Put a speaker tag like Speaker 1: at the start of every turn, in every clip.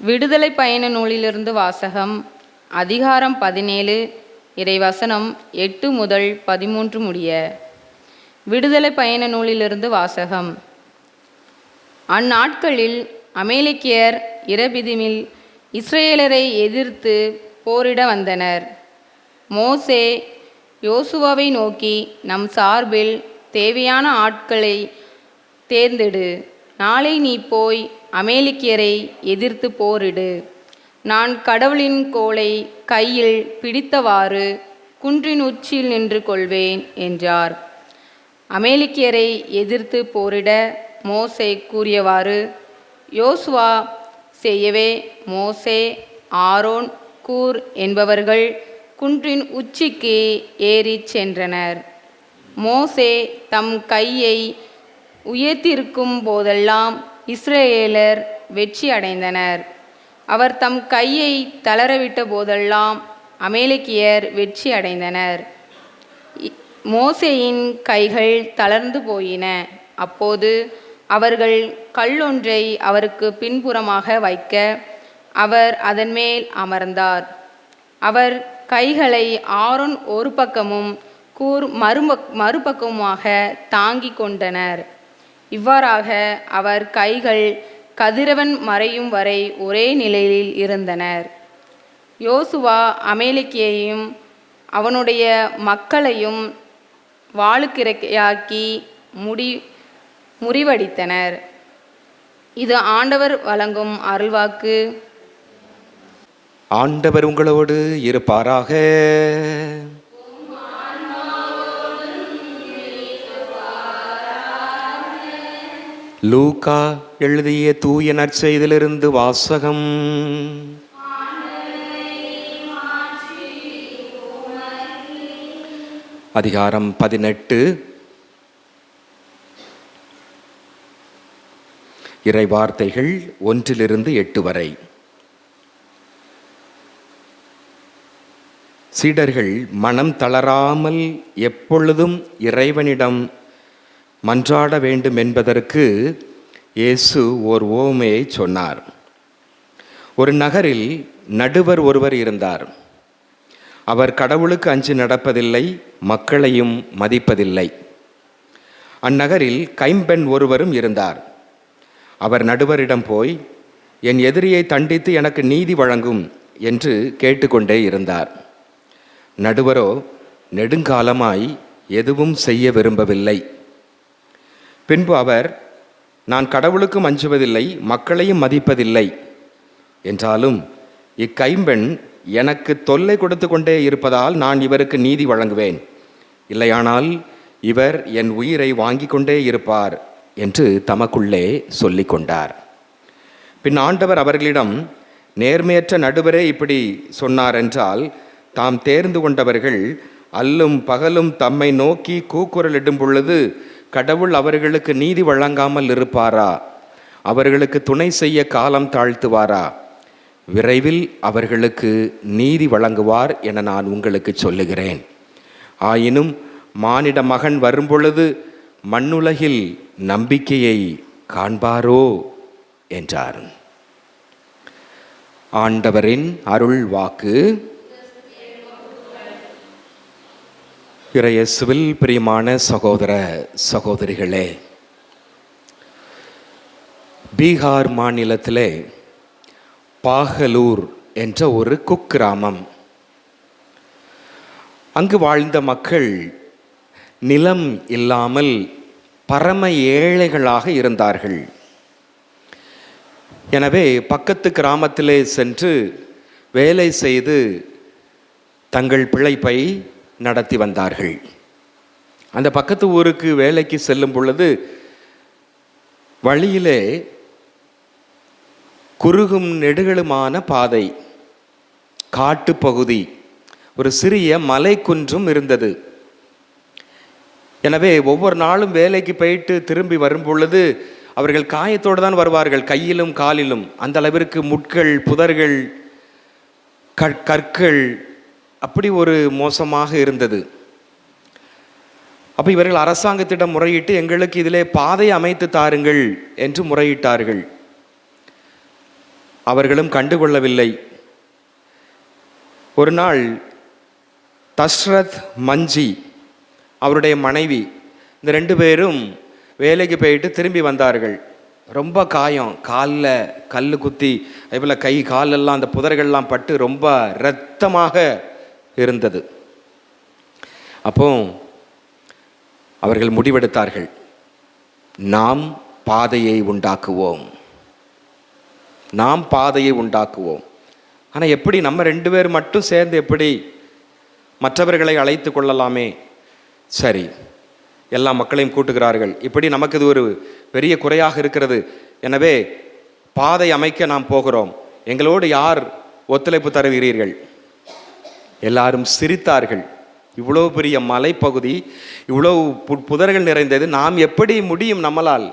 Speaker 1: விடுதலை பயண நூலிலிருந்து வாசகம். அதிகாரம் 17, இறைவசனம் 8 முதல் 13 முடிய. விடுதலை பயண நூலிலிருந்து வாசகம். அந்நாட்களில் அமேலேக்கியர் இரபிதிமில் இஸ்ரேலரை எதிர்த்து போரிட வந்தனர். மோசே யோசுவாவை நோக்கி, நம் சார்பில் தேவையான ஆட்களை தேர்ந்தெடு. நாளை நீ போய் அமேலேக்கியரை எதிர்த்து போரிடு. நான் கடவுளின் கோலை கையில் பிடித்தவாறு குன்றின் உச்சியில் நின்று கொள்வேன் என்றார். அமேலேக்கியரை எதிர்த்து போரிட மோசே கூறியவாறு யோசுவா செய்யவே மோசே, ஆரோன், கூர் என்பவர்கள் குன்றின் உச்சிக்கு ஏறிச் சென்றனர். மோசே தம் கையை உயர்த்தியிருக்கும் போதெல்லாம் இஸ்ரேலர் வெற்றி அடைந்தனர். அவர் தம் கையை தளரவிட்ட போதெல்லாம் அமேலேக்கியர் வெற்றி அடைந்தனர். மோசேயின் கைகள் தளர்ந்து போயின. அப்போது அவர்கள் கல்லொன்றை அவருக்கு பின்புறமாக வைக்க அவர் அதன் மேல் அமர்ந்தார். அவர் கைகளை ஆரோன் ஒரு பக்கமும் கூர் மறுபக்கமுமாக தாங்கி கொண்டனர். இவ்வாறாக அவர் கைகள் கதிரவன் மறையும் வரை ஒரே நிலையில் இருந்தனர். யோசுவா அமேலேக்கியையும் அவனுடைய மக்களையும் வாளுக்கிரையாக்கி முறிவடித்தனர். இது ஆண்டவர் வழங்கும் அருள்வாக்கு.
Speaker 2: ஆண்டவர் உங்களோடு இருப்பாராக. லூக்கா எழுதிய தூய நற்செய்தியிலிருந்து வாசகம். அதிகாரம் 18, இறை வார்த்தைகள் 1-8 வரை. சீடர்கள் மனம் தளராமல் எப்பொழுதும் இறைவனிடம் மன்றாட வேண்டும் என்பதற்கு இயேசு ஓர் உவமையை சொன்னார். ஒரு நகரில் நடுவர் ஒருவர் இருந்தார். அவர் கடவுளுக்கு அஞ்சி நடப்பதில்லை, மக்களையும் மதிப்பதில்லை. அந்நகரில் கைம்பெண் ஒருவரும் இருந்தார். அவர் நடுவரிடம் போய், என் எதிரியை தண்டித்து எனக்கு நீதி வழங்கும் என்று கேட்டுக்கொண்டே இருந்தார். நடுவரோ நெடுங்காலமாய் எதுவும் செய்ய விரும்பவில்லை. பின்பு அவர், நான் கடவுளுக்கும் அஞ்சுவதில்லை, மக்களையும் மதிப்பதில்லை. என்றாலும் இக்கைம்பெண் எனக்கு தொல்லை கொடுத்து கொண்டே இருப்பதால் நான் இவருக்கு நீதி வழங்குவேன். இல்லையானால் இவர் என் உயிரை வாங்கி கொண்டே இருப்பார் என்று தமக்குள்ளே சொல்லி கொண்டார். பின் ஆண்டவர் அவர்களிடம், நேர்மையற்ற நடுவரே இப்படி சொன்னார் என்றால், தாம் தேர்ந்து கொண்டவர்கள் அல்லும் பகலும் தம்மை நோக்கி கூக்குரலிடும் பொழுது கடவுள் அவர்களுக்கு நீதி வழங்காமல் இருப்பாரா? அவர்களுக்கு துணை செய்ய காலம் தாழ்த்துவாரா? விரைவில் அவர்களுக்கு நீதி வழங்குவார் என நான் உங்களுக்கு சொல்லுகிறேன். ஆயினும் மானிட மகன் வரும்பொழுது மண்ணுலகில் நம்பிக்கையை காண்பாரோ என்றார். ஆண்டவரின் அருள் வாக்கு. இறையேசுவில் பிரியமான சகோதர சகோதரிகளே, பீகார் மாநிலத்திலே பாகலூர் என்ற ஒரு குக்கிராமம். அங்கு வாழ்ந்த மக்கள் நிலம் இல்லாமல் பரம ஏழைகளாக இருந்தார்கள். எனவே பக்கத்து கிராமத்திலே சென்று வேலை செய்து தங்கள் பிழைப்பை நடத்தி வந்தார்கள். அந்த பக்கத்து ஊருக்கு வேலைக்கு செல்லும் பொழுது வழியிலே குறுகும் நெடுகளுமான பாதை, காட்டு பகுதி, ஒரு சிறிய மலை குன்றும் இருந்தது. எனவே ஒவ்வொரு நாளும் வேலைக்கு போயிட்டு திரும்பி வரும் பொழுது அவர்கள் காயத்தோடு தான் வருவார்கள், கையிலும் காலிலும். அந்த அளவிற்கு முட்கள், புதர்கள், கற்கள், அப்படி ஒரு மோசமாக இருந்தது. அப்போ இவர்கள் அரசாங்கத்திடம் முறையிட்டு, எங்களுக்கு இதிலே பாதை அமைத்து தாருங்கள் என்று முறையிட்டார்கள். அவர்களும் கண்டுகொள்ளவில்லை. ஒரு நாள் தஸ்ரத் மஞ்சி அவருடைய மனைவி இந்த 2 பேரும் வேலைக்கு போயிட்டு திரும்பி வந்தார்கள். ரொம்ப காயம், காலில் கல் குத்தி, அதேபோல் கை காலெல்லாம் அந்த புதர்கள்லாம் பட்டு ரொம்ப இரத்தமாக இருந்தது. அப்போ அவர்கள் முடிவெடுத்தார்கள், நாம் பாதையை உண்டாக்குவோம், நாம் பாதையை உண்டாக்குவோம். ஆனால் எப்படி நம்ம 2 பேர் மட்டும் சேர்ந்து எப்படி மற்றவர்களை அழைத்து கொள்ளலாமே? சரி, எல்லா மக்களையும் கூட்டுகிறார்கள். இப்படி நமக்கு இது ஒரு பெரிய குறையாக இருக்கிறது, எனவே பாதை அமைக்க நாம் போகிறோம், எங்களோடு யார் ஒத்துழைப்பு தருகிறீர்கள்? எல்லாரும் சிரித்தார்கள். இவ்வளோ பெரிய மலைப்பகுதி, இவ்வளோ புதர்கள் நிறைந்தது, நாம் எப்படி முடியும் நம்மளால்?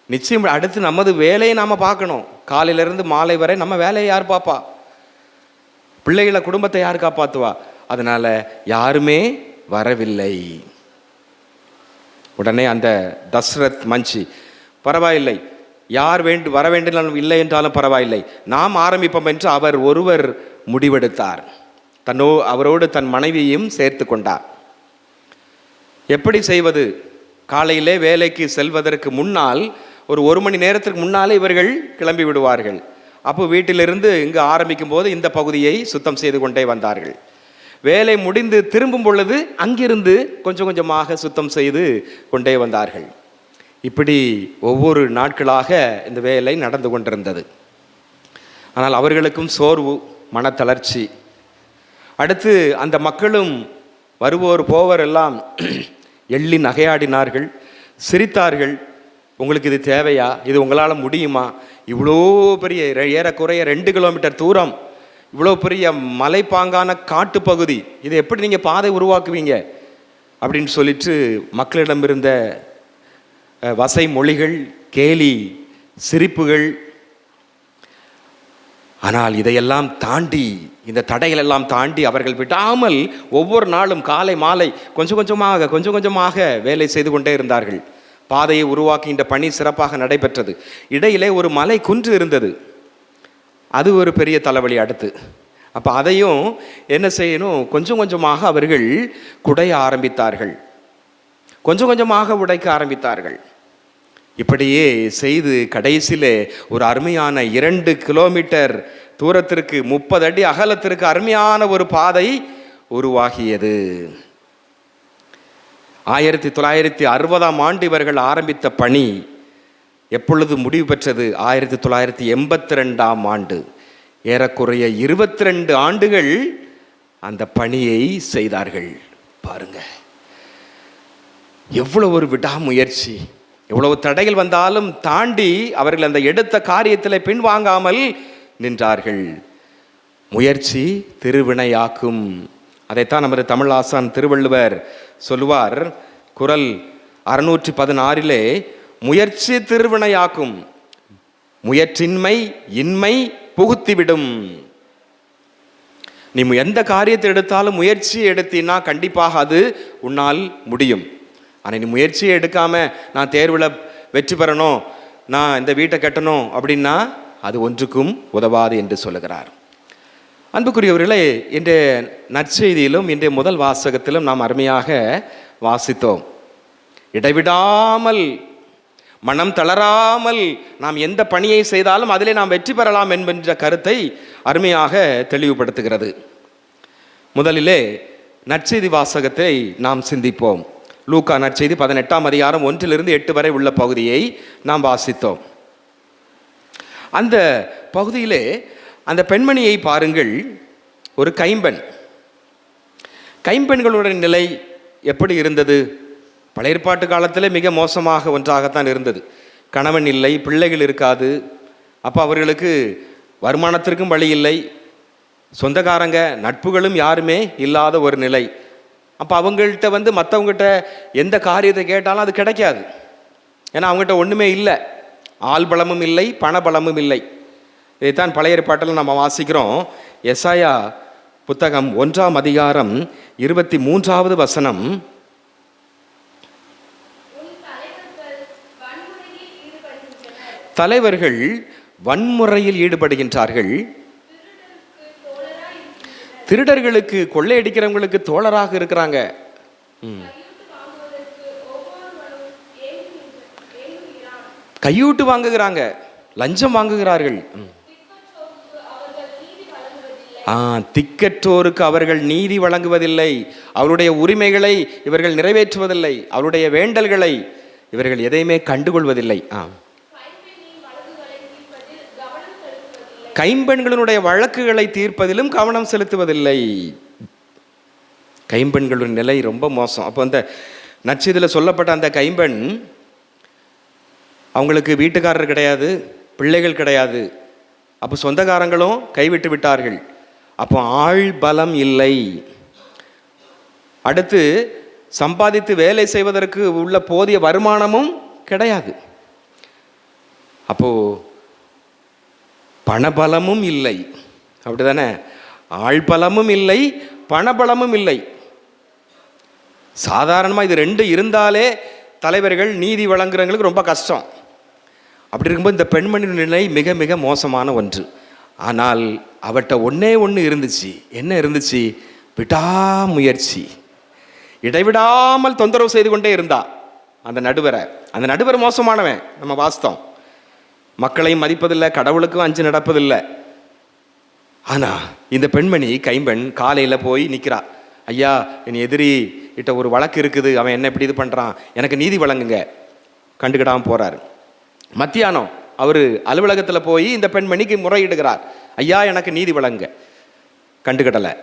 Speaker 2: நிச்சயம் அடுத்து நமது வேலையை நாம் பார்க்கணும். காலையிலிருந்து மாலை வரை நம்ம வேலையை யார் பார்ப்பா? பிள்ளைகளை, குடும்பத்தை யார் காப்பாற்றுவா? அதனால யாருமே வரவில்லை. உடனே அந்த தஸ்ரத் மஞ்சி, பரவாயில்லை, யார் வர வேண்டும் இல்லை என்றாலும் பரவாயில்லை, நாம் ஆரம்பிப்போம் என்று அவர் ஒருவர் முடிவெடுத்தார். அவரோடு தன் மனைவியையும் சேர்த்து கொண்டார். எப்படி செய்வது? காலையிலே வேலைக்கு செல்வதற்கு முன்னால் ஒரு மணி நேரத்திற்கு முன்னாலே இவர்கள் கிளம்பி விடுவார்கள். அப்போ வீட்டிலிருந்து இங்கு ஆரம்பிக்கும் போது இந்த பகுதியை சுத்தம் செய்து கொண்டே வந்தார்கள். வேலை முடிந்து திரும்பும் பொழுது அங்கிருந்து கொஞ்சம் கொஞ்சமாக சுத்தம் செய்து கொண்டே வந்தார்கள். இப்படி ஒவ்வொரு நாட்களாக இந்த வேலை நடந்து கொண்டிருந்தது. ஆனால் அவர்களுக்கும் சோர்வு, மனத்தளர்ச்சி. அடுத்து அந்த மக்களும் வருவோர் போவர் எல்லாம் எள்ளி நகையாடினார்கள், சிரித்தார்கள். உங்களுக்கு இது தேவையா? இது உங்களால் முடியுமா? இவ்வளோ பெரிய ஏறக்குறைய 2 கிலோமீட்டர் தூரம், இவ்வளோ பெரிய மலைப்பாங்கான காட்டு பகுதி, இதை எப்படி நீங்கள் பாதை உருவாக்குவீங்க அப்படின்னு சொல்லிட்டு மக்களிடம் இருந்த வசை மொழிகள், கேலி சிரிப்புகள். ஆனால் இதையெல்லாம் தாண்டி, இந்த தடைகளெல்லாம் தாண்டி அவர்கள் விடாமல் ஒவ்வொரு நாளும் காலை மாலை கொஞ்சம் கொஞ்சமாக வேலை செய்து கொண்டே இருந்தார்கள். பாதையை உருவாக்குகின்ற பணி சிறப்பாக நடைபெற்றது. இடையிலே ஒரு மலை குன்று இருந்தது, அது ஒரு பெரிய தலைவலி. அடுத்து அப்போ அதையும் என்ன செய்யணும்? கொஞ்சம் கொஞ்சமாக அவர்கள் குடைய ஆரம்பித்தார்கள், கொஞ்சம் கொஞ்சமாக உடைக்க ஆரம்பித்தார்கள். இப்படியே செய்து கடைசியிலே ஒரு அருமையான 2 கிலோமீட்டர் தூரத்திற்கு 30 அடி அகலத்திற்கு அருமையான ஒரு பாதை உருவாகியது. 1960ஆம் ஆண்டு இவர்கள் ஆரம்பித்த பணி எப்பொழுது முடிவு பெற்றது? 1982ஆம் ஆண்டு. ஏறக்குறைய 22 ஆண்டுகள் அந்த பணியை செய்தார்கள். பாருங்க, எவ்வளவு ஒரு விடாமுயற்சி, எவ்வளவு தடைகள் வந்தாலும் தாண்டி அவர்கள் அந்த எடுத்த காரியத்தில் பின்வாங்காமல் நின்றார்கள். முயற்சி திருவினையாக்கும். அதைத்தான் நமது தமிழ் ஆசான் திருவள்ளுவர் சொல்லுவார். குறள் 616 முயற்சி திருவினையாக்கும், முயற்சின்மை இன்மை புகுத்திவிடும். நீ எந்த காரியத்தை எடுத்தாலும் முயற்சியை எடுத்தீன்னா கண்டிப்பாக அது உன்னால் முடியும். ஆனால் நீ முயற்சியை எடுக்காம நான் தேர்வில் வெற்றி பெறணும், நான் இந்த வீட்டை கட்டணும் அப்படின்னா அது ஒன்றுக்கும் உதவாது என்று சொல்லுகிறார். அன்புக்குரியவர்களே, இன்றைய நற்செய்தியிலும் இன்றைய முதல் வாசகத்திலும் நாம் அருமையாக வாசித்தோம். இடைவிடாமல், மனம் தளராமல் நாம் எந்த பணியை செய்தாலும் அதிலே நாம் வெற்றி பெறலாம் என்கின்ற கருத்தை அருமையாக தெளிவுபடுத்துகிறது. முதலிலே நற்செய்தி வாசகத்தை நாம் சிந்திப்போம். லூக்கா நற்செய்தி 18ஆம் அதிகாரம் 1 8 வரை உள்ள பகுதியை நாம் வாசித்தோம். அந்த பகுதியிலே அந்த பெண்மணியை பாருங்கள். ஒரு கைம்பெண்களுடைய நிலை எப்படி இருந்தது? பழைய ஏற்பாட்டு காலத்தில் மிக மோசமாக ஒன்றாகத்தான் இருந்தது. கணவன் இல்லை, பிள்ளைகள் இருக்காது, அப்போ அவர்களுக்கு வருமானத்திற்கும் வழி இல்லை, சொந்தக்காரங்க நட்புகளும் யாருமே இல்லாத ஒரு நிலை. அப்போ அவங்கள்ட்ட மற்றவங்ககிட்ட எந்த காரியத்தை கேட்டாலும் அது கிடைக்காது. ஏன்னா அவங்ககிட்ட ஒன்றுமே இல்லை, ஆள் பலமும் இல்லை, பண பலமும் இல்லை. இதைத்தான் பழைய ஏற்பாட்டில் நம்ம வாசிக்கிறோம். எசாயா புத்தகம் 1ஆம் அதிகாரம் 23வது வசனம். தலைவர்கள் வன்முறையில் ஈடுபடுகின்றார்கள். திருடர்களுக்கு, கொள்ளையடிக்கிறவங்களுக்கு தோழராக இருக்கிறாங்க. கையூட்டு வாங்குகிறாங்க, லஞ்சம் வாங்குகிறார்கள். திக்கற்றோருக்கு அவர்கள் நீதி வழங்குவதில்லை. அவருடைய உரிமைகளை இவர்கள் நிறைவேற்றுவதில்லை. அவருடைய வேண்டல்களை இவர்கள் எதையுமே கண்டுகொள்வதில்லை. கைம்பெண்களுடைய வழக்குகளை தீர்ப்பதிலும் கவனம் செலுத்துவதில்லை. கைம்பெண்களுடைய நிலை ரொம்ப மோசம். அப்போ அந்த நற்செய்தியில் சொல்லப்பட்ட அந்த கைம்பெண், அவங்களுக்கு வீட்டுக்காரர் கிடையாது, பிள்ளைகள் கிடையாது. அப்போ சொந்தக்காரங்களும் கைவிட்டு விட்டார்கள். அப்போ ஆள் பலம் இல்லை. அடுத்து சம்பாதித்து வேலை செய்வதற்கு உள்ள போதிய வருமானமும் கிடையாது. அப்போ பணபலமும் இல்லை, அப்படிதானே? ஆள் பலமும் இல்லை, பணபலமும் இல்லை. சாதாரணமாக இது ரெண்டு இருந்தாலே தலைவர்கள் நீதி வழங்குறவங்களுக்கு ரொம்ப கஷ்டம். அப்படி இருக்கும்போது இந்த பெண்மணியின் நிலை மிக மிக மோசமான ஒன்று. ஆனால் அவட்ட ஒன்றே ஒன்று இருந்துச்சு. என்ன இருந்துச்சு? விடாமுயற்சி. இடைவிடாமல் தொந்தரவு செய்து கொண்டே இருந்தா அந்த நடுவரை. அந்த நடுவர் மோசமானவன், நம்ம வாஸ்தவம். மக்களையும் மதிப்பதில்லை, கடவுளுக்கும் அஞ்சு நடப்பதில்லை. ஆனால் இந்த பெண்மணி கைம்பெண் காலையில் போய் நிற்கிறா. ஐயா, என் எதிரி கிட்ட ஒரு வழக்கு இருக்குது, அவன் என்ன இப்படி இது பண்ணுறான், எனக்கு நீதி வழங்குங்க. கண்டுக்கிடாமல் போகிறார். மத்தியானம் அவர் அலுவலகத்தில் போய் இந்த பெண்மணிக்கு முறையிடுகிறார். ஐயா, எனக்கு நீதி வழங்க. கண்டுக்கிடலை.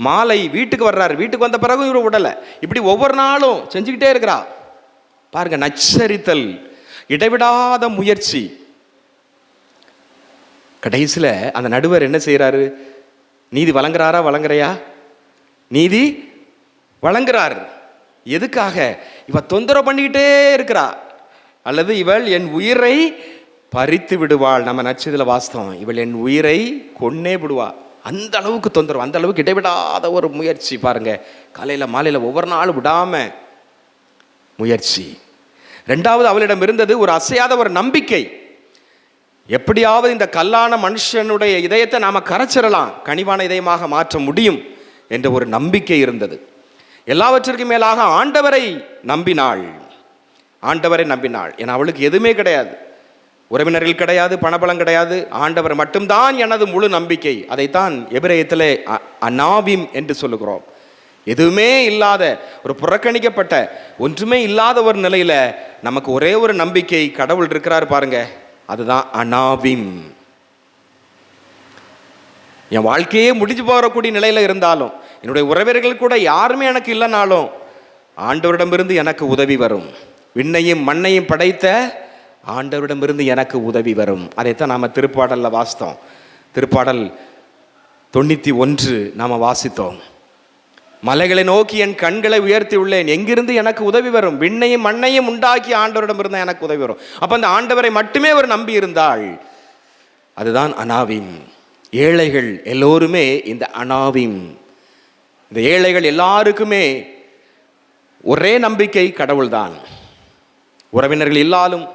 Speaker 2: மாலை வீட்டுக்கு வர்றாரு. வீட்டுக்கு வந்த பிறகும் இவர் விடலை. இப்படி ஒவ்வொரு நாளும் செஞ்சுக்கிட்டே இருக்கிறா. பாருங்க, நச்சரித்தல், இடைவிடாத முயற்சி. கடைசியில் அந்த நடுவர் என்ன செய்கிறாரு? நீதி வழங்குறாரா, வழங்குறையா? நீதி வழங்குறார். எதுக்காக? இவ தொந்தரவு பண்ணிக்கிட்டே இருக்கிறா, அல்லது இவள் என் உயிரை பறித்து விடுவாள். நம்ம நச்சதில் வாஸ்தவம், இவள் என் உயிரை கொன்னே விடுவா. அந்த அளவுக்கு தொந்தரவு, அந்த அளவுக்கு இடைவிடாத ஒரு முயற்சி. பாருங்க, காலையில் மாலையில் ஒவ்வொரு நாளும் விடாம முயற்சி. ரெண்டாவது, அவளிடம் இருந்தது ஒரு அசையாத ஒரு நம்பிக்கை. எப்படியாவது இந்த கல்லான மனுஷனுடைய இதயத்தை நாம கரைச்சிடலாம், கனிவான இதயமாக மாற்ற முடியும் என்ற ஒரு நம்பிக்கை இருந்தது. எல்லாவற்றிற்கும் மேலாக ஆண்டவரை நம்பினாள். ஆண்டவரை நம்பினாள். ஏன்னா அவளுக்கு எதுவுமே கிடையாது, உறவினர்கள் கிடையாது, பணபலம் கிடையாது. ஆண்டவர் மட்டும்தான் எனது முழு நம்பிக்கை. அதைத்தான் எபிரேயத்திலே அனாவிம் என்று சொல்லுகிறோம். எதுவுமே இல்லாத, ஒரு புறக்கணிக்கப்பட்ட, ஒன்றுமே இல்லாத ஒரு நிலையில நமக்கு ஒரே ஒரு நம்பிக்கை, கடவுள் இருக்கிறார் பாருங்க, அதுதான் அனாவிம். என் வாழ்க்கையே முடிஞ்சு போகக்கூடிய நிலையில இருந்தாலும், என்னுடைய உறவினர்கள் கூட யாருமே எனக்கு இல்லைனாலும், ஆண்டவரிடமிருந்து எனக்கு உதவி வரும். விண்ணையும் மண்ணையும் படைத்த ஆண்டவரிடமிருந்து எனக்கு உதவி வரும். அதைத்தான் நாம் திருப்பாடலில் வாசித்தோம். திருப்பாடல் 91 நாம் வாசித்தோம். மலைகளை நோக்கி என் கண்களை உயர்த்தி உள்ளேன், எங்கிருந்து எனக்கு உதவி வரும்? விண்ணையும் மண்ணையும் உண்டாக்கி ஆண்டவரிடமிருந்து எனக்கு உதவி வரும். அப்போ அந்த ஆண்டவரை மட்டுமே அவர் நம்பி இருந்தாள். அதுதான் அனாவிம். ஏழைகள் எல்லோருமே இந்த அனாவிம். இந்த ஏழைகள் எல்லாருக்குமே ஒரே நம்பிக்கை கடவுள்தான். உறவினர்கள் இல்லாலும்,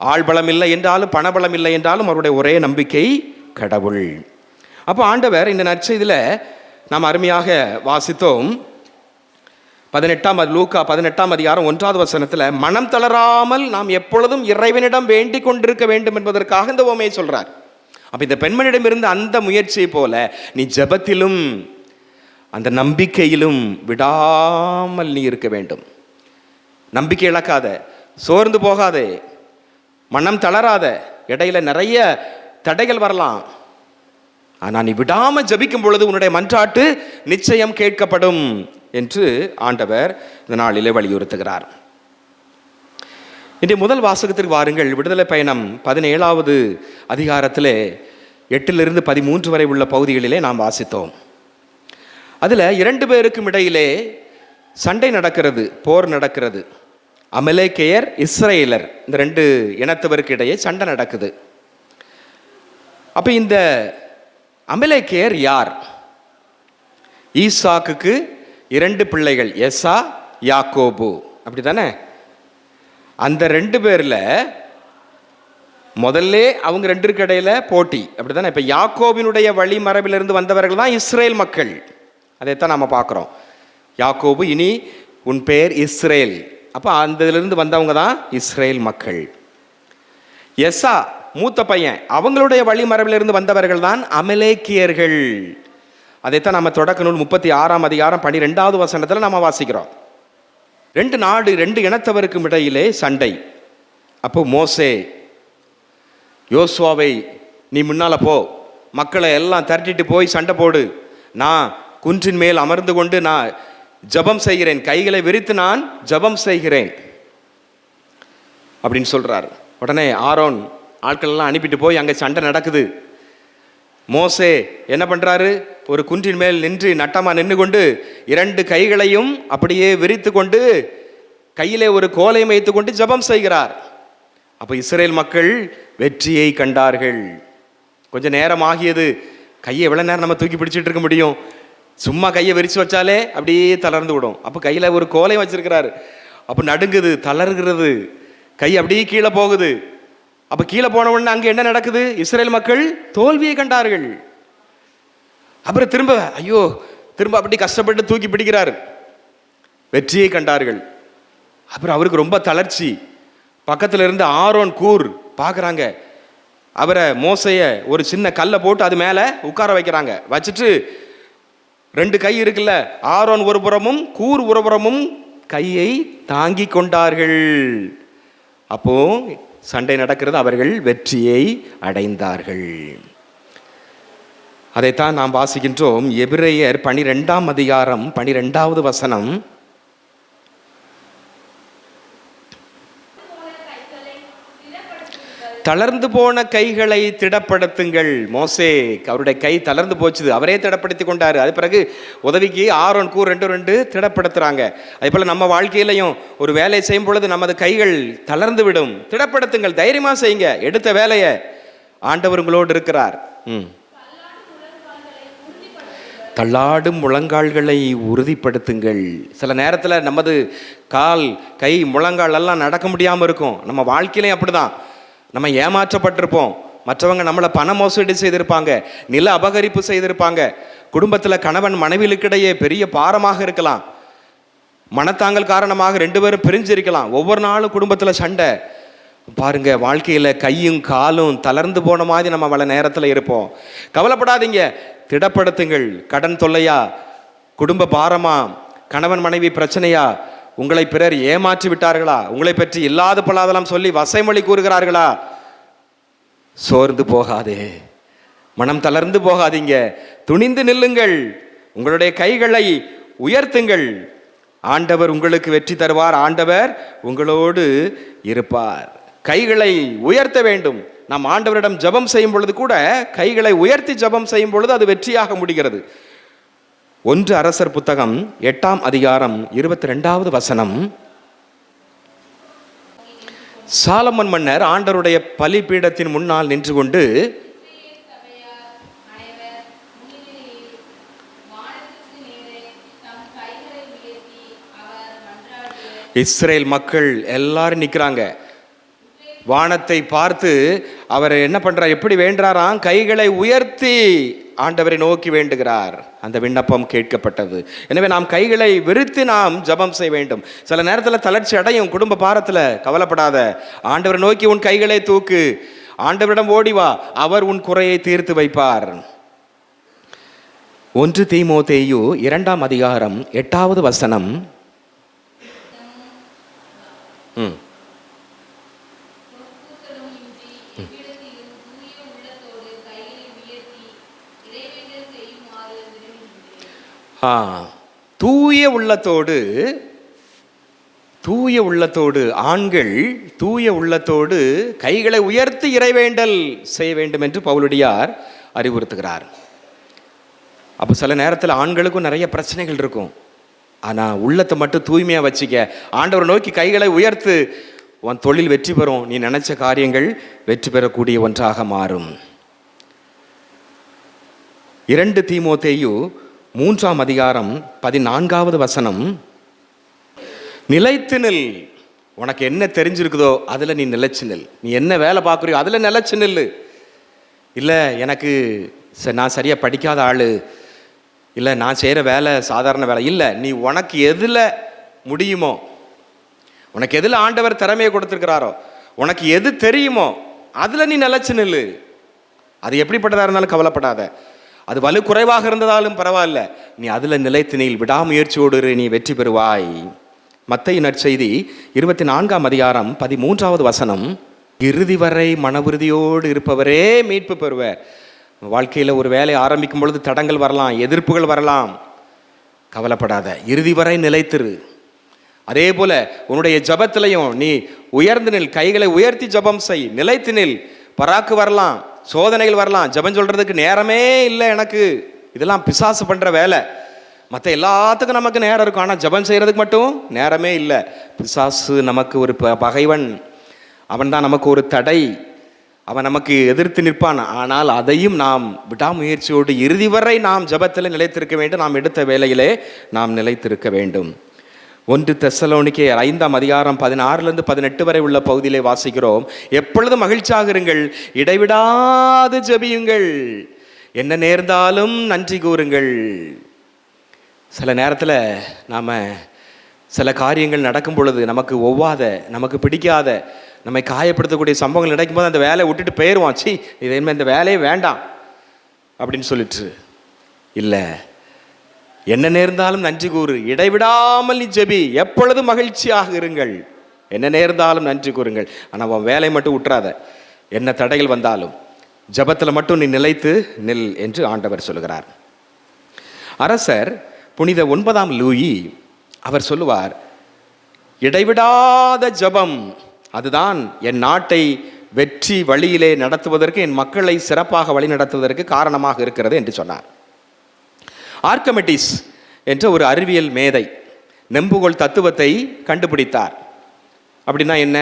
Speaker 2: ஆள்பலம் இல்லை என்றாலும், பணபலம் இல்லை என்றாலும், அவருடைய ஒரே நம்பிக்கை கடவுள். அப்போ ஆண்டவர் இந்த நற்செய்தியில் நாம் அருமையாக வாசித்தோம். 18 லூக்கா 18 அதிகாரம் 1வது வசனத்தில், மனம் தளராமல் நாம் எப்பொழுதும் இறைவனிடம் வேண்டிக் கொண்டிருக்க வேண்டும் என்பதற்காக இந்த உவமையை சொல்றார். அப்போ இந்த பெண்மணியிடம் இருந்த அந்த முயற்சியை போல நீ ஜெபத்திலும் அந்த நம்பிக்கையிலும் விடாமல் நீ இருக்க வேண்டும். நம்பிக்கை இழக்காத, சோர்ந்து போகாதே, மனம் தளராத. இடையில நிறைய தடைகள் வரலாம், ஆனால் நீ விடாம ஜபிக்கும் பொழுது உன்னுடைய மன்றாட்டு நிச்சயம் கேட்கப்படும் என்று ஆண்டவர் இந்த நாளிலே வலியுறுத்துகிறார். இன்றைய முதல் வாசகத்திற்கு வாருங்கள். விடுதலை பயணம் 17வது அதிகாரத்திலே 8 to 13 வரை உள்ள பகுதிகளிலே நாம் வாசித்தோம். அதில் 2 பேருக்கும் இடையிலே சண்டை நடக்கிறது, போர் நடக்கிறது. அமலேக்கையர், இஸ்ரேலர், இந்த 2 இனத்தவருக்கு இடையே சண்டை நடக்குது. அப்போ இந்த அமலேக்கையர் யார்? ஈசாக்குக்கு 2 பிள்ளைகள், எசா, யாக்கோபு, அப்படி தானே? அந்த 2 பேரில் முதல்ல அவங்க ரெண்டுக்கு இடையில போட்டி, அப்படித்தானே? இப்போ யாக்கோபினுடைய வழி மரபிலிருந்து வந்தவர்கள் தான் இஸ்ரேல் மக்கள். அதைத்தான் நாம் பார்க்குறோம். யாக்கோபு, இனி உன் பெயர் இஸ்ரேல். அப்போ அந்த இதிலிருந்து வந்தவங்க தான் இஸ்ரேல் மக்கள். எஸ்ஸா மூத்த பையன், அவங்களுடைய வழி மரபிலிருந்து வந்தவர்கள் தான் அமலேக்கியர்கள். அதைத்தான் நம்ம தொடக்க நூல் 36ஆம் அதிகாரம் 12வது வசனத்தில் நம்ம வாசிக்கிறோம். ரெண்டு நாடு, ரெண்டு இனத்தவருக்கும் இடையிலே சண்டை. அப்போ மோசே யோசுவாவை, நீ முன்னால போ, மக்களை எல்லாம் திரட்டிட்டு போய் சண்டை போடு, நான் குன்றின் மேல் அமர்ந்து கொண்டு நான் ஜபம் செய்கிறேன், கைகளை விரித்து நான் ஜபம் செய்கிறேன் அப்படின்னு சொல்றார். உடனே ஆரோன் ஆட்கள் எல்லாம் அனுப்பிட்டு போய் அங்கே சண்டை நடக்குது. மோசே என்ன பண்றாரு? ஒரு குன்றின் மேல் நின்று நட்டமா நின்று கொண்டு இரண்டு கைகளையும் அப்படியே விரித்து கொண்டு கையிலே ஒரு கோலையும் வைத்து கொண்டு ஜபம் செய்கிறார். அப்போ இஸ்ரேல் மக்கள் வெற்றியை கண்டார்கள். கொஞ்சம் நேரம் ஆகியது. கையை எவ்வளோ நேரம் நம்ம தூக்கி பிடிச்சிட்டு இருக்க முடியும்? சும்மா கையை விரிச்சு வச்சாலே அப்படியே தளர்ந்து விடும். அப்போ கையில் ஒரு கோலையும் வச்சிருக்கிறாரு. அப்போ நடுங்குது, தளர்கிறது, கை அப்படியே கீழே போகுது. அப்போ கீழே போன உடனே அங்கே என்ன நடக்குது? இஸ்ரேல் மக்கள் தோல்வியை கண்டார்கள். அப்புறம் திரும்ப ஐயோ, திரும்ப அப்படி கஷ்டப்பட்டு தூக்கி பிடிக்கிறார். வெற்றியை கண்டார்கள். அப்புறம் அவருக்கு ரொம்ப தளர்ச்சி. பக்கத்தில் இருந்து ஆரோன் கூர் பார்க்குறாங்க. அவரை மோசைய ஒரு சின்ன கல்லை போட்டு அது மேலே உட்கார வைக்கிறாங்க. வச்சுட்டு ரெண்டு கை இருக்குல்ல, ஆரோன் ஒரு புறமும் கூர் ஒரு புறமும் கையை தாங்கி கொண்டார்கள். அப்போ சண்டை நடக்கிறது, அவர்கள் வெற்றியை அடைந்தார்கள். அதைத்தான் நாம் வாசிக்கின்றோம். எபிரேயர் 12ஆம் அதிகாரம் 12வது வசனம். தளர்ந்து போன கைகளை திடப்படுத்துங்கள். மோசே அவருடைய கை தளர்ந்து போச்சுது, அவரே திடப்படுத்தி கொண்டாரு. அது பிறகு உதவிக்கு ஆரோன் கூர் ரெண்டு திடப்படுத்துறாங்க. அதே போல நம்ம வாழ்க்கையிலையும் ஒரு வேலை செய்யும் பொழுது நமது கைகள் தளர்ந்து விடும். திடப்படுத்துங்கள், தைரியமா செய்யுங்க, எடுத்த வேலையை. ஆண்டவர் உங்களோடு இருக்கிறார். தள்ளாடும் முழங்கால்களை உறுதிப்படுத்துங்கள். சில நேரத்தில் நமது கால், கை, முழங்கால் எல்லாம் நடக்க முடியாமல் இருக்கும். நம்ம வாழ்க்கையிலையும் அப்படிதான். நம்ம ஏமாற்றப்பட்டிருப்போம். மற்றவங்க நம்மளை பண மோசடி செய்திருப்பாங்க, நில அபகரிப்பு செய்திருப்பாங்க. குடும்பத்தில் கணவன் மனைவிகளுக்கிடையே பெரிய பாரமாக இருக்கலாம். மனத்தாங்கல் காரணமாக ரெண்டு பேரும் பிரிஞ்சிருக்கலாம். ஒவ்வொரு நாளும் குடும்பத்தில் சண்டை. பாருங்க, வாழ்க்கையில் கையும் காலும் தளர்ந்து போன மாதிரி நம்ம பல நேரத்தில் இருப்போம். கவலைப்படாதீங்க, திடப்படுத்துங்கள். கடன் தொல்லையா, குடும்ப பாரமா, கணவன் மனைவி பிரச்சனையா, உங்களை பிறர் ஏமாற்றி விட்டார்களா, உங்களை பற்றி இல்லாத பொல்லாதெல்லாம் சொல்லி வசைமொழி கூறுகிறார்களா, சோர்ந்து போகாதே, மனம் தளர்ந்து போகாதீங்க, துணிந்து நில்லுங்கள், உங்களுடைய கைகளை உயர்த்துங்கள். ஆண்டவர் உங்களுக்கு வெற்றி தருவார், ஆண்டவர் உங்களோடு இருப்பார். கைகளை உயர்த்த வேண்டும். நாம் ஆண்டவரிடம் ஜெபம் செய்யும் பொழுது கூட கைகளை உயர்த்தி ஜெபம் செய்யும் பொழுது அது வெற்றியாக முடிகிறது. 1 அரசர் புத்தகம் 8ஆம் அதிகாரம் 22வது வசனம். சாலமன் மன்னர் ஆண்டவருடைய பலிபீடத்தின் முன்னால் நின்று கொண்டு இஸ்ரேல் மக்கள் எல்லாரும் நிற்கிறாங்க. வானத்தை பார்த்து அவர் என்ன பண்றார்? எப்படி வேண்டாராம்? கைகளை உயர்த்தி ஆண்டவரை நோக்கி வேண்டுகிறார். அந்த விண்ணப்பம் கேட்கப்பட்டது. எனவே நாம் கைகளை விரித்து நாம் ஜெபம் செய்ய வேண்டும். சில நேரத்தில் தளர்ச்சி அடையும் குடும்ப பாரத்தில். கவலைப்படாத, ஆண்டவரை நோக்கி உன் கைகளை தூக்கு, ஆண்டவரிடம் ஓடி வா, அவர் உன் குறையை தீர்த்து வைப்பார். 1 தீமோத்தேயு 2ஆம் அதிகாரம் 8வது வசனம். தூய உள்ளத்தோடு ஆண்கள் தூய உள்ளத்தோடு கைகளை உயர்த்தி இறைவேண்டல் செய்ய வேண்டும் என்று பவுலடியார் அறிவுறுத்துகிறார். அப்போ சில நேரத்தில் ஆண்களுக்கும் நிறைய பிரச்சனைகள் இருக்கும். ஆனால் உள்ளத்தை மட்டும் தூய்மையாக வச்சுக்க, ஆண்டவரை நோக்கி கைகளை உயர்த்து, உன் தொழில் வெற்றி பெறும், நீ நினைச்ச காரியங்கள் வெற்றி பெறக்கூடிய ஒன்றாக மாறும். 2 தீமோத்தேயு 3ஆம் அதிகாரம் 14வது வசனம். நிலைத்து நில், உனக்கு என்ன தெரிஞ்சிருக்குதோ அதில் நீ நிலைச்சு நில். நீ என்ன வேலை பார்க்குறியோ அதில் நிலைச்சு நில். இல்லை எனக்கு நான் சரியாக படிக்காத ஆள், இல்லை நான் செய்கிற வேலை சாதாரண வேலை இல்லை, நீ உனக்கு எதில் முடியுமோ, உனக்கு எதில் ஆண்டவர் திறமையை கொடுத்துருக்கிறாரோ, உனக்கு எது தெரியுமோ அதில் நீ நிலைச்சு நில். அது எப்படிப்பட்டதாக இருந்தாலும் கவலைப்படாத. அது வலு குறைவாக இருந்ததாலும் பரவாயில்ல, நீ அதில் நிலைத்து நில். விடாமுயற்சியோடு நீ வெற்றி பெறுவாய். மத்தேயு நற்செய்தி 24ஆம் அதிகாரம் 13வது வசனம், இறுதி வரை மன உறுதியோடு இருப்பவரே மீட்பு பெறுவர். வாழ்க்கையில் ஒரு வேலை ஆரம்பிக்கும் பொழுது தடங்கள் வரலாம், எதிர்ப்புகள் வரலாம், கவலைப்படாத, இறுதி வரை நிலைத்திரு. அதே போல உன்னுடைய ஜபத்திலையும் நீ உயர்ந்து நில், கைகளை உயர்த்தி ஜபம் செய், நிலைத்து நில். பராக்கு வரலாம், சோதனைகள் வரலாம், ஜபம் சொல்றதுக்கு நேரமே இல்லை எனக்கு, இதெல்லாம் பிசாசு பண்ற வேலை. மற்ற எல்லாத்துக்கும் நமக்கு நேரம் இருக்கும், ஆனால் ஜபம் செய்யறதுக்கு மட்டும் நேரமே இல்லை. பிசாசு நமக்கு ஒரு பகைவன், அவன் தான் நமக்கு ஒரு தடை, அவன் நமக்கு எதிர்த்து நிற்பான். ஆனால் அதையும் நாம் விடாமுயற்சியோடு இறுதி வரை நாம் ஜபத்தில் நிலைத்திருக்க வேண்டும். நாம் எடுத்த வேலையிலே நாம் நிலைத்திருக்க வேண்டும். 1 தெசலோனிக்கேயர் 5ஆம் அதிகாரம் 16லிருந்து 18 வரை உள்ள பகுதியிலே வாசிக்கிறோம், எப்பொழுதும் மகிழ்ச்சியாக இருங்கள், இடைவிடாது ஜெபியுங்கள், என்ன நேர்ந்தாலும் நன்றி கூறுங்கள். சில நேரத்தில் நாம் சில காரியங்கள் நடக்கும் பொழுது நமக்கு ஒவ்வாத, நமக்கு பிடிக்காத, நம்மை காயப்படுத்தக்கூடிய சம்பவங்கள் நடக்கும்போது அந்த வேலையை விட்டுட்டு போயிடுவான். சி, இது என்ன, இந்த வேலையே வேண்டாம் அப்படின்னு சொல்லிட்டு. இல்லை, என்ன நேர்ந்தாலும் நன்றி கூறு, இடைவிடாமல் நீ ஜெபி, எப்பொழுதும் மகிழ்ச்சியாக இருங்கள், என்ன நேர்ந்தாலும் நன்றி கூறுங்கள். ஆனால் அவன் வேலையை மட்டும் விட்டுறாத, என்ன தடைகள் வந்தாலும் ஜபத்தில் மட்டும் நீ நிலைத்து நில் என்று ஆண்டவர் சொல்கிறார். அரசர் புனித 9ஆம் லூயி அவர் சொல்லுவார், இடைவிடாத ஜபம் அதுதான் என் நாட்டை வெற்றி வழியிலே நடத்துவதற்கு, என் மக்களை சிறப்பாக வழி நடத்துவதற்கு காரணமாக இருக்கிறது என்று சொன்னார். ஆர்கமெடிஸ் என்ற ஒரு அறிவியல் மேதை நெம்புகோல் தத்துவத்தை கண்டுபிடித்தார். அப்படின்னா என்ன,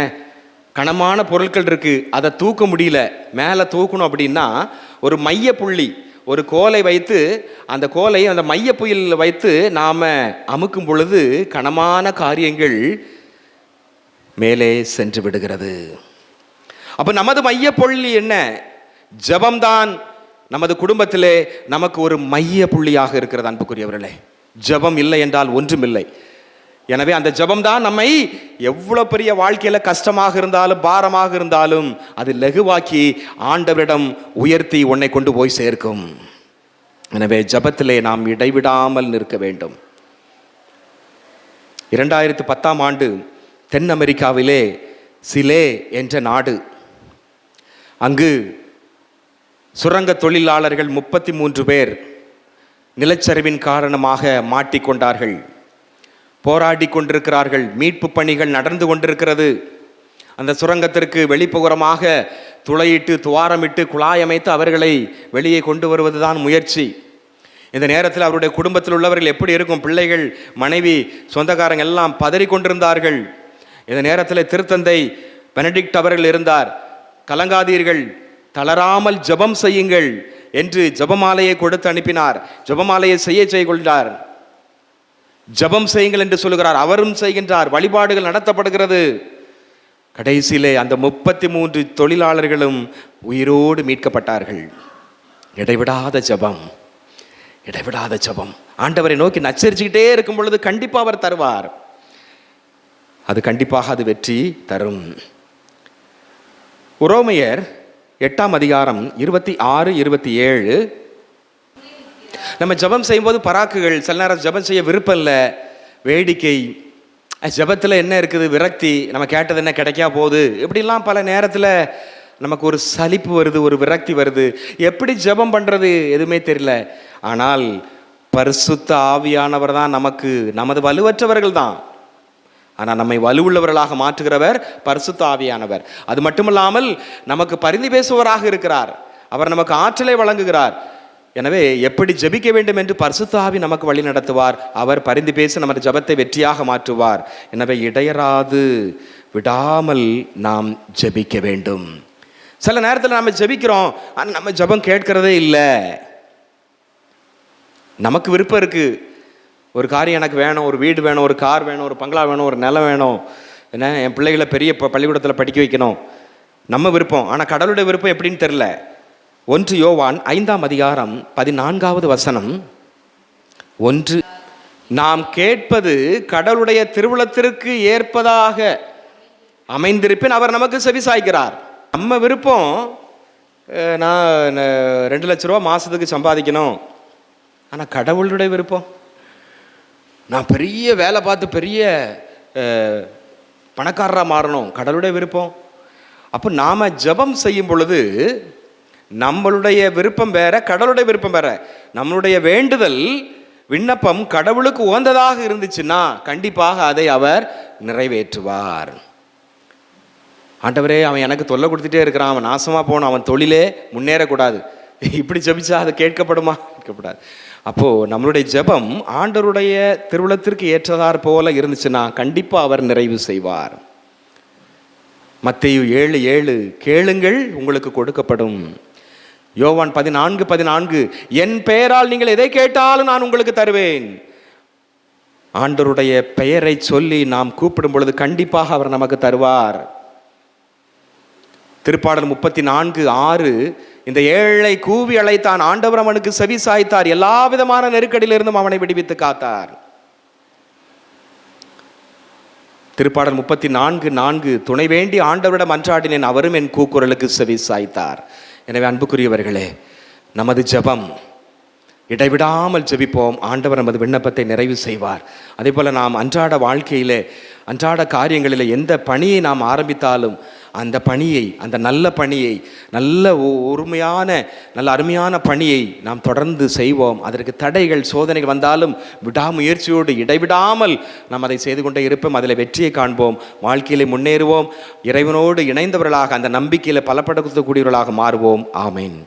Speaker 2: கனமான பொருட்கள் இருக்கு, அதை தூக்க முடியல, மேலே தூக்கணும் அப்படின்னா ஒரு மைய புள்ளி, ஒரு கோலை வைத்து, அந்த கோலை அந்த மைய புள்ளியில் வைத்து நாம் அமுக்கும் பொழுது கனமான காரியங்கள் மேலே சென்று விடுகிறது. அப்போ நமது மைய புள்ளி என்ன? ஜபம்தான் நமது குடும்பத்திலே நமக்கு ஒரு மைய புள்ளியாக இருக்கிறது. அன்புக்குரியவர்களே, ஜபம் இல்லை என்றால் ஒன்றுமில்லை. எனவே அந்த ஜபம்தான் நம்மை எவ்வளோ பெரிய வாழ்க்கையில் கஷ்டமாக இருந்தாலும் பாரமாக இருந்தாலும் அது லகுவாக்கி ஆண்டவரிடம் உயர்த்தி உன்னை கொண்டு போய் சேர்க்கும். எனவே ஜபத்திலே நாம் இடைவிடாமல் நிற்க வேண்டும். 2010ஆம் ஆண்டு தென் அமெரிக்காவிலே சிலே என்ற நாடு, அங்கு சுரங்க தொழிலாளர்கள் 33 பேர் நிலச்சரிவின் காரணமாக மாட்டிக்கொண்டார்கள். போராடி கொண்டிருக்கிறார்கள். மீட்பு பணிகள் நடந்து கொண்டிருக்கிறது. அந்த சுரங்கத்திற்கு வெளிப்புறமாக துளையிட்டு துவாரமிட்டு குழாய் அமைத்து அவர்களை வெளியே கொண்டு வருவதுதான் முயற்சி. இந்த நேரத்தில் அவருடைய குடும்பத்தில் உள்ளவர்கள் எப்படி இருக்கும்? பிள்ளைகள், மனைவி, சொந்தக்காரங்க எல்லாம் பதறி கொண்டிருந்தார்கள். இந்த நேரத்தில் திருத்தந்தை பெனடிக்ட் அவர்கள் இருந்தார். கலங்காதீர்கள், தளராமல் ஜபம் செய்யுங்கள் என்று ஜபமாலையை கொடுத்து அனுப்பினார். ஜபமாலையை செய்ய கொண்டார். ஜபம் செய்யுங்கள் என்று சொல்லுகிறார், அவரும் செய்கின்றார். வழிபாடுகள் நடத்தப்படுகிறது. கடைசியிலே அந்த 33 தொழிலாளர்களும் உயிரோடு மீட்கப்பட்டார்கள். இடைவிடாத ஜபம், இடைவிடாத ஜபம். ஆண்டவரை நோக்கி நச்சரிச்சுக்கிட்டே இருக்கும் பொழுது கண்டிப்பாக அவர் தருவார். அது கண்டிப்பாக அது வெற்றி தரும். உரோமையர் 8ஆம் அதிகாரம் 26, 27. நம்ம ஜபம் செய்யும்போது பராக்குகள், சில நேரம் ஜபம் செய்ய விருப்பம் இல்லை, வேடிக்கை, ஜபத்தில் என்ன இருக்குது, விரக்தி, நம்ம கேட்டது என்ன கிடைக்கா போகுது, இப்படிலாம் பல நேரத்தில் நமக்கு ஒரு சலிப்பு வருது, ஒரு விரக்தி வருது. எப்படி ஜபம் பண்ணுறது எதுவுமே தெரியல. ஆனால் பரிசுத்த ஆவியானவர் தான் நமக்கு, நமது வலுவற்றவர்கள் தான், ஆனால் நம்மை வலுவுள்ளவர்களாக மாற்றுகிறவர் பரிசுத்த ஆவியானவர். அது மட்டுமல்லாமல் நமக்கு பரிந்து பேசுவராக இருக்கிறார். அவர் நமக்கு ஆற்றலை வழங்குகிறார். எனவே எப்படி ஜெபிக்க வேண்டும் என்று பரிசுத்த ஆவி நமக்கு வழி நடத்துவார். அவர் பரிந்து பேசி நமது ஜபத்தை வெற்றியாக மாற்றுவார். எனவே இடையராது விடாமல் நாம் ஜெபிக்க வேண்டும். சில நேரத்தில் நம்ம ஜெபிக்கிறோம், ஆனால் நம்ம ஜபம் கேட்கிறதே இல்லை. நமக்கு விருப்பம் இருக்குது, ஒரு காரியம் எனக்கு வேணும், ஒரு வீடு வேணும், ஒரு கார் வேணும், ஒரு பங்களா வேணும், ஒரு நிலம் வேணும், என்ன என் பிள்ளைகளை பெரிய பள்ளிக்கூடத்தில் படிக்க வைக்கணும், நம்ம விருப்பம். ஆனால் கடவுளுடைய விருப்பம் எப்படின்னு தெரில. 1 யோவான் 5ஆம் அதிகாரம் 14வது வசனம். 1 நாம் கேட்பது கடவுளுடைய திருவுளத்திற்கு ஏற்பதாக அமைந்திருப்பின் அவர் நமக்கு செவி சாய்க்கிறார். நம்ம விருப்பம், நான் 2 லட்ச ரூபா மாதத்துக்கு சம்பாதிக்கணும். ஆனால் கடவுளுடைய விருப்பம், நான் பெரிய வேலை பார்த்து பெரிய பணக்காரராக மாறணும். கடவுளுடைய விருப்பம். அப்போ நாம் ஜெபம் செய்யும் பொழுது நம்மளுடைய விருப்பம் வேற, கடவுளுடைய விருப்பம் வேற. நம்மளுடைய வேண்டுதல் விண்ணப்பம் கடவுளுக்கு உகந்ததாக இருந்துச்சுன்னா கண்டிப்பாக அதை அவர் நிறைவேற்றுவார். ஆண்டவரே, அவன் எனக்கு தொல்லை கொடுத்துட்டே இருக்கிறான், அவன் நாசமாக போகணும், அவன் தொழிலே முன்னேறக்கூடாது, இப்படி ஜெபிச்சா அது கேட்கப்படுமா? கேட்கப்படாது. அப்போது நம்மளுடைய ஜெபம் ஆண்டவருடைய திருவுளத்திற்கு ஏற்றதார் போல இருந்துச்சுன்னா கண்டிப்பாக அவர் நிறைவு செய்வார். மத்தேயு 7:7 கேளுங்கள் உங்களுக்கு கொடுக்கப்படும். யோவான் 14:14 என் பெயரால் நீங்கள் எதை கேட்டாலும் நான் உங்களுக்கு தருவேன். ஆண்டவருடைய பெயரை சொல்லி நாம் கூப்பிடும் பொழுது கண்டிப்பாக அவர் நமக்கு தருவார். திருப்பாடல் 34:6 இந்த ஏழை கூவி அழைத்தான், ஆண்டவர் அவனுக்கு செவி சாய்த்தார், எல்லா விதமான நெருக்கடியிலிருந்தும் அவனை விடுவித்து காத்தார். திருப்பாடல் 34:4 துணை வேண்டி ஆண்டவரிடம் அன்றாடினேன், அவரும் என் கூக்குரலுக்கு செவி சாய்த்தார். எனவே அன்புக்குரியவர்களே, நமது ஜெபம் இடைவிடாமல் ஜெபிப்போம், ஆண்டவர் நமது விண்ணப்பத்தை நிறைவு செய்வார். அதே போல் நாம் அன்றாட வாழ்க்கையிலே அன்றாட காரியங்களில் எந்த பணியை நாம் ஆரம்பித்தாலும் அந்த பணியை, அந்த நல்ல பணியை, நல்ல நல்ல அருமையான பணியை நாம் தொடர்ந்து செய்வோம். அதற்கு தடைகள் சோதனைகள் வந்தாலும் விடாமுயற்சியோடு இடைவிடாமல் நாம் அதை செய்து கொண்டே இருப்போம். அதில் வெற்றியை காண்போம், வாழ்க்கையிலே முன்னேறுவோம், இறைவனோடு இணைந்தவர்களாக அந்த நம்பிக்கையில் பலப்படுத்தக்கூடியவர்களாக மாறுவோம். ஆமேன்.